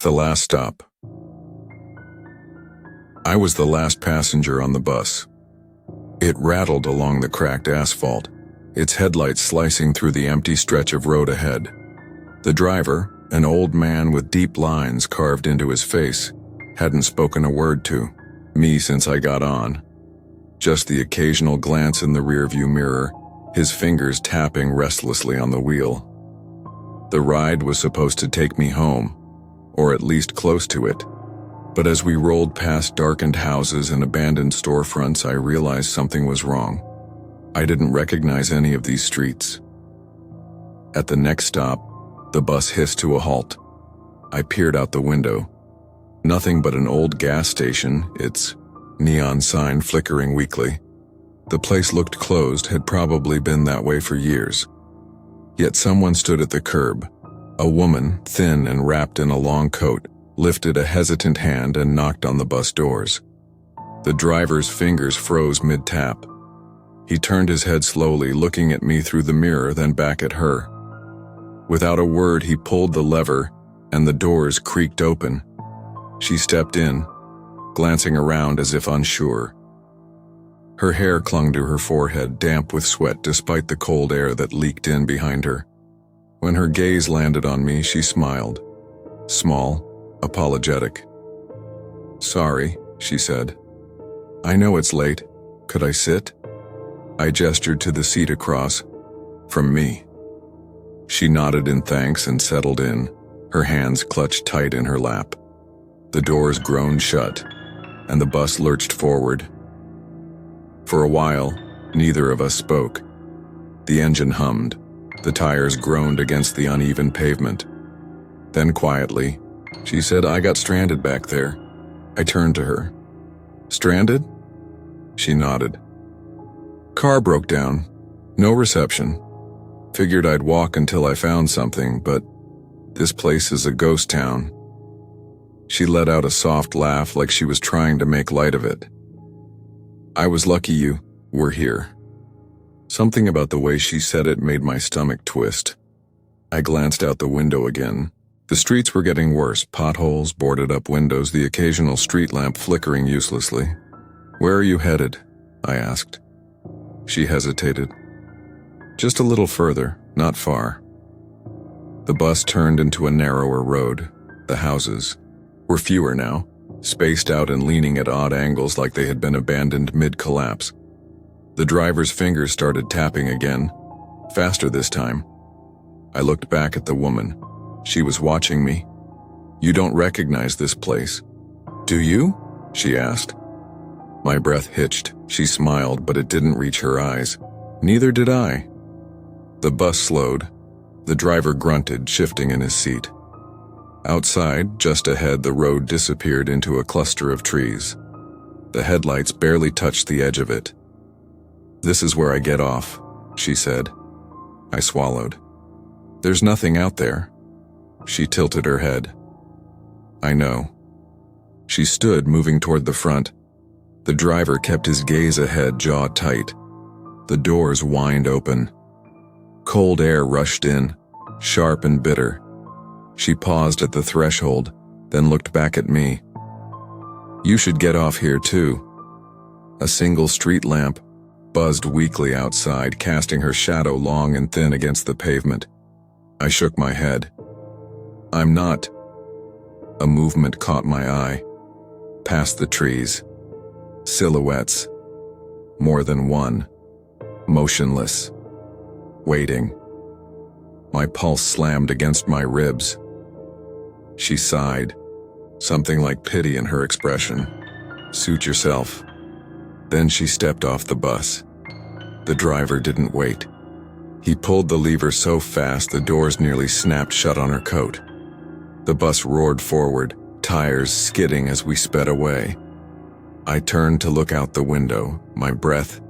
The last stop. I was the last passenger on the bus. It rattled along the cracked asphalt, its headlights slicing through the empty stretch of road ahead. The driver, an old man with deep lines carved into his face, hadn't spoken a word to me since I got on. Just the occasional glance in the rearview mirror, his fingers tapping restlessly on the wheel. The ride was supposed to take me home, or at least close to it. But as we rolled past darkened houses and abandoned storefronts, I realized something was wrong. I didn't recognize any of these streets. At the next stop, the bus hissed to a halt. I peered out the window. Nothing but an old gas station, its neon sign flickering weakly. The place looked closed, had probably been that way for years. Yet someone stood at the curb. A woman, thin and wrapped in a long coat, lifted a hesitant hand and knocked on the bus doors. The driver's fingers froze mid-tap. He turned his head slowly, looking at me through the mirror, then back at her. Without a word, he pulled the lever, and the doors creaked open. She stepped in, glancing around as if unsure. Her hair clung to her forehead, damp with sweat despite the cold air that leaked in behind her. When her gaze landed on me, she smiled. Small, apologetic. "Sorry," she said. "I know it's late. Could I sit?" I gestured to the seat across from me. She nodded in thanks and settled in, her hands clutched tight in her lap. The doors groaned shut, and the bus lurched forward. For a while, neither of us spoke. The engine hummed. The tires groaned against the uneven pavement. Then quietly, she said, "I got stranded back there." I turned to her. "Stranded?" She nodded. "Car broke down. No reception. Figured I'd walk until I found something, but this place is a ghost town." She let out a soft laugh like she was trying to make light of it. "I was lucky you were here." Something about the way she said it made my stomach twist. I glanced out the window again. The streets were getting worse, potholes, boarded-up windows, the occasional street lamp flickering uselessly. "Where are you headed?" I asked. She hesitated. "Just a little further, not far." The bus turned into a narrower road. The houses were fewer now, spaced out and leaning at odd angles like they had been abandoned mid-collapse. The driver's fingers started tapping again, faster this time. I looked back at the woman. She was watching me. "You don't recognize this place, do you?" she asked. My breath hitched. She smiled, but it didn't reach her eyes. Neither did I. The bus slowed. The driver grunted, shifting in his seat. Outside, just ahead, the road disappeared into a cluster of trees. The headlights barely touched the edge of it. "This is where I get off," she said. I swallowed. "There's nothing out there." She tilted her head. "I know." She stood, moving toward the front. The driver kept his gaze ahead, jaw tight. The doors whined open. Cold air rushed in, sharp and bitter. She paused at the threshold, then looked back at me. "You should get off here too." A single street lamp buzzed weakly outside, casting her shadow long and thin against the pavement. I shook my head. "I'm not." A movement caught my eye. Past the trees. Silhouettes. More than one. Motionless. Waiting. My pulse slammed against my ribs. She sighed, something like pity in her expression. "Suit yourself." Then she stepped off the bus. The driver didn't wait. He pulled the lever so fast the doors nearly snapped shut on her coat. The bus roared forward, tires skidding as we sped away. I turned to look out the window, my breath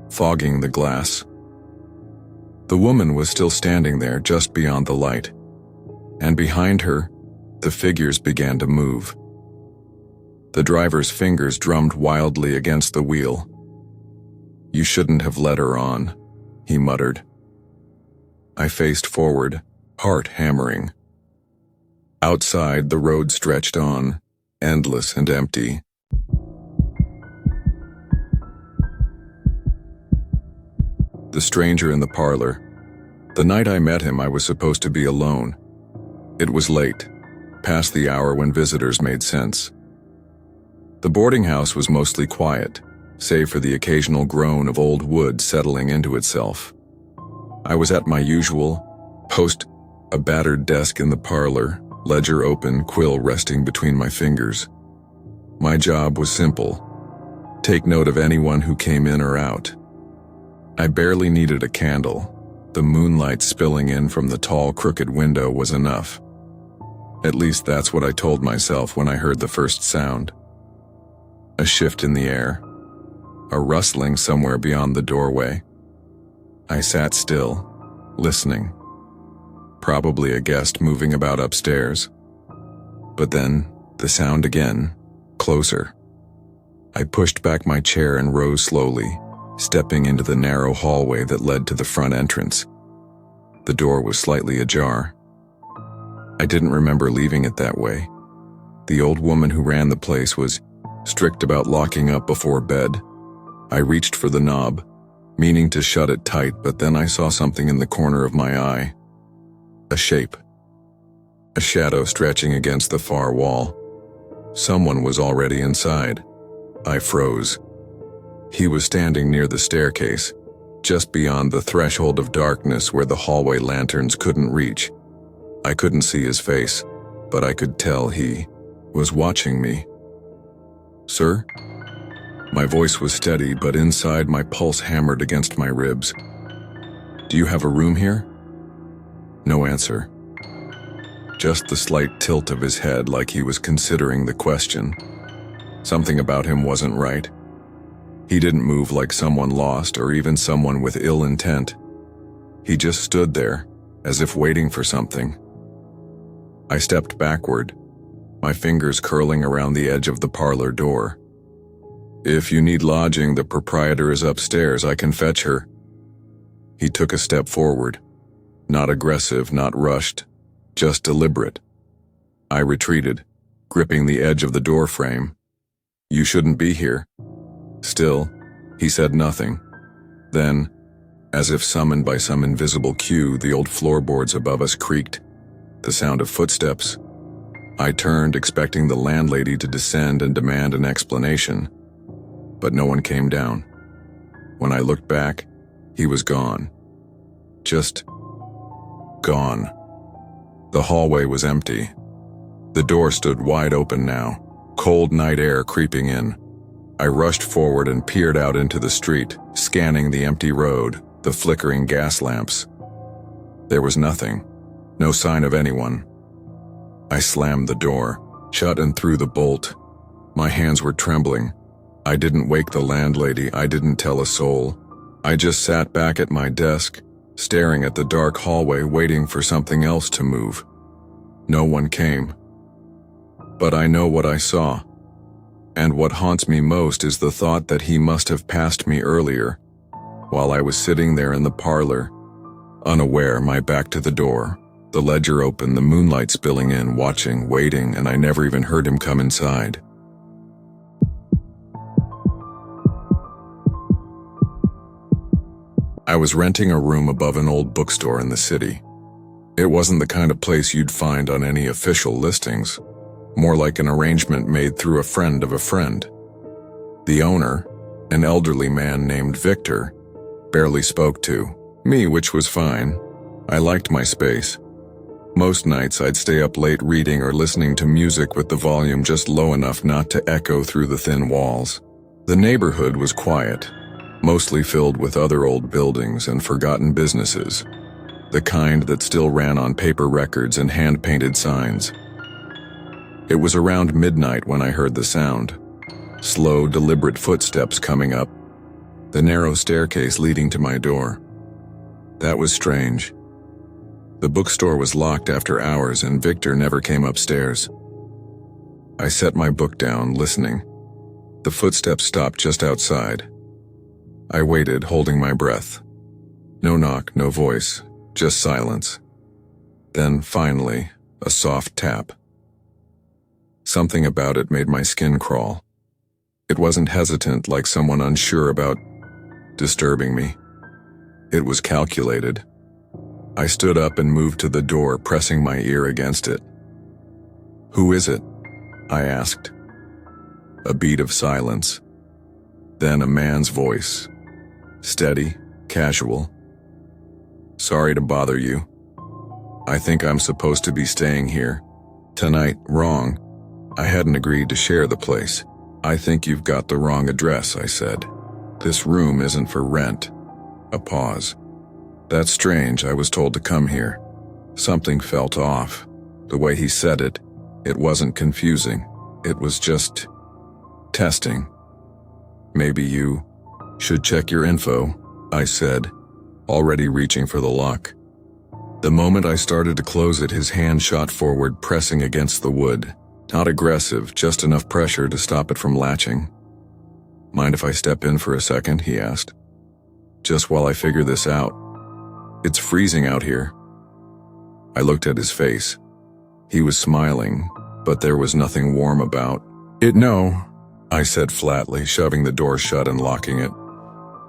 fogging the glass. The woman was still standing there just beyond the light, and behind her, the figures began to move. The driver's fingers drummed wildly against the wheel. "You shouldn't have let her on," he muttered. I faced forward, heart hammering. Outside, the road stretched on, endless and empty. The stranger in the parlor. The night I met him, I was supposed to be alone. It was late, past the hour when visitors made sense. The boarding house was mostly quiet, save for the occasional groan of old wood settling into itself. I was at my usual post, a battered desk in the parlor, ledger open, quill resting between my fingers. My job was simple: take note of anyone who came in or out. I barely needed a candle. The moonlight spilling in from the tall, crooked window was enough. At least that's what I told myself when I heard the first sound. A shift in the air. A rustling somewhere beyond the doorway. I sat still, listening. Probably a guest moving about upstairs. But then, the sound again, closer. I pushed back my chair and rose slowly, stepping into the narrow hallway that led to the front entrance. The door was slightly ajar. I didn't remember leaving it that way. The old woman who ran the place was strict about locking up before bed. I reached for the knob, meaning to shut it tight, but then I saw something in the corner of my eye. A shape. A shadow stretching against the far wall. Someone was already inside. I froze. He was standing near the staircase, just beyond the threshold of darkness where the hallway lanterns couldn't reach. I couldn't see his face, but I could tell he was watching me. "Sir?" My voice was steady, but inside my pulse hammered against my ribs. "Do you have a room here?" No answer. Just the slight tilt of his head, like he was considering the question. Something about him wasn't right. He didn't move like someone lost or even someone with ill intent. He just stood there, as if waiting for something. I stepped backward, my fingers curling around the edge of the parlor door. "If you need lodging, the proprietor is upstairs. I can fetch her." He took a step forward. Not aggressive, not rushed, just deliberate. I retreated, gripping the edge of the door frame. "You shouldn't be here." Still, he said nothing. Then, as if summoned by some invisible cue, the old floorboards above us creaked. The sound of footsteps. I turned, expecting the landlady to descend and demand an explanation. But no one came down. When I looked back, he was gone. Just gone. The hallway was empty. The door stood wide open now, cold night air creeping in. I rushed forward and peered out into the street, scanning the empty road, the flickering gas lamps. There was nothing, no sign of anyone. I slammed the door, shut and threw the bolt. My hands were trembling. I didn't wake the landlady, I didn't tell a soul. I just sat back at my desk, staring at the dark hallway, waiting for something else to move. No one came. But I know what I saw. And what haunts me most is the thought that he must have passed me earlier, while I was sitting there in the parlor, unaware, my back to the door, the ledger open, the moonlight spilling in, watching, waiting, and I never even heard him come inside. I was renting a room above an old bookstore in the city. It wasn't the kind of place you'd find on any official listings, more like an arrangement made through a friend of a friend. The owner, an elderly man named Victor, barely spoke to me, which was fine. I liked my space. Most nights I'd stay up late reading or listening to music with the volume just low enough not to echo through the thin walls. The neighborhood was quiet, mostly filled with other old buildings and forgotten businesses, the kind that still ran on paper records and hand-painted signs. It was around midnight when I heard the sound. Slow, deliberate footsteps coming up, the narrow staircase leading to my door. That was strange. The bookstore was locked after hours and Victor never came upstairs. I set my book down, listening. The footsteps stopped just outside. I waited, holding my breath. No knock, no voice, just silence. Then, finally, A soft tap. Something about it made my skin crawl. It wasn't hesitant like someone unsure about disturbing me. It was calculated. I stood up and moved to the door, pressing my ear against it. "Who is it?" I asked. A beat of silence. Then a man's voice. Steady, casual. "Sorry to bother you. I think I'm supposed to be staying here. Tonight, wrong. I hadn't agreed to share the place. I think you've got the wrong address," I said. "This room isn't for rent." A pause. "That's strange, I was told to come here." Something felt off. The way he said it, it wasn't confusing. It was just testing. "Maybe you should check your info," I said, already reaching for the lock. The moment I started to close it, his hand shot forward, pressing against the wood. Not aggressive, just enough pressure to stop it from latching. "Mind if I step in for a second?" he asked. "Just while I figure this out. It's freezing out here." I looked at his face. He was smiling, but there was nothing warm about it. "No," I said flatly, shoving the door shut and locking it.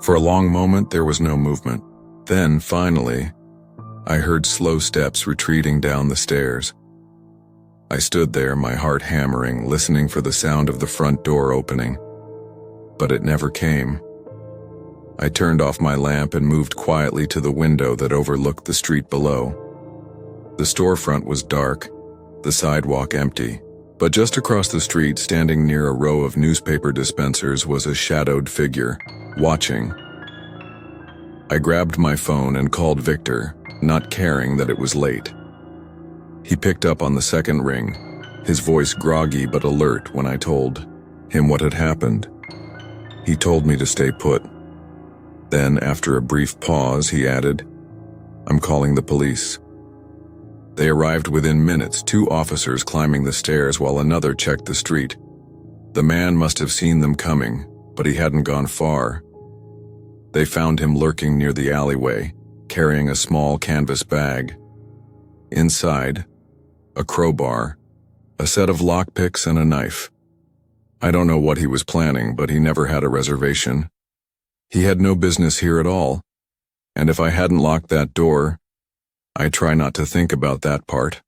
For a long moment, there was no movement. Then, finally, I heard slow steps retreating down the stairs. I stood there, my heart hammering, listening for the sound of the front door opening. But it never came. I turned off my lamp and moved quietly to the window that overlooked the street below. The storefront was dark, the sidewalk empty, but just across the street, standing near a row of newspaper dispensers, was a shadowed figure, watching. I grabbed my phone and called Victor, not caring that it was late. He picked up on the second ring, his voice groggy but alert when I told him what had happened. He told me to stay put. Then, after a brief pause, he added, "I'm calling the police." They arrived within minutes, 2 officers climbing the stairs while another checked the street. The man must have seen them coming, but he hadn't gone far. They found him lurking near the alleyway, carrying a small canvas bag. Inside, a crowbar, a set of lockpicks, and a knife. I don't know what he was planning, but he never had a reservation. He had no business here at all, and if I hadn't locked that door, I try not to think about that part.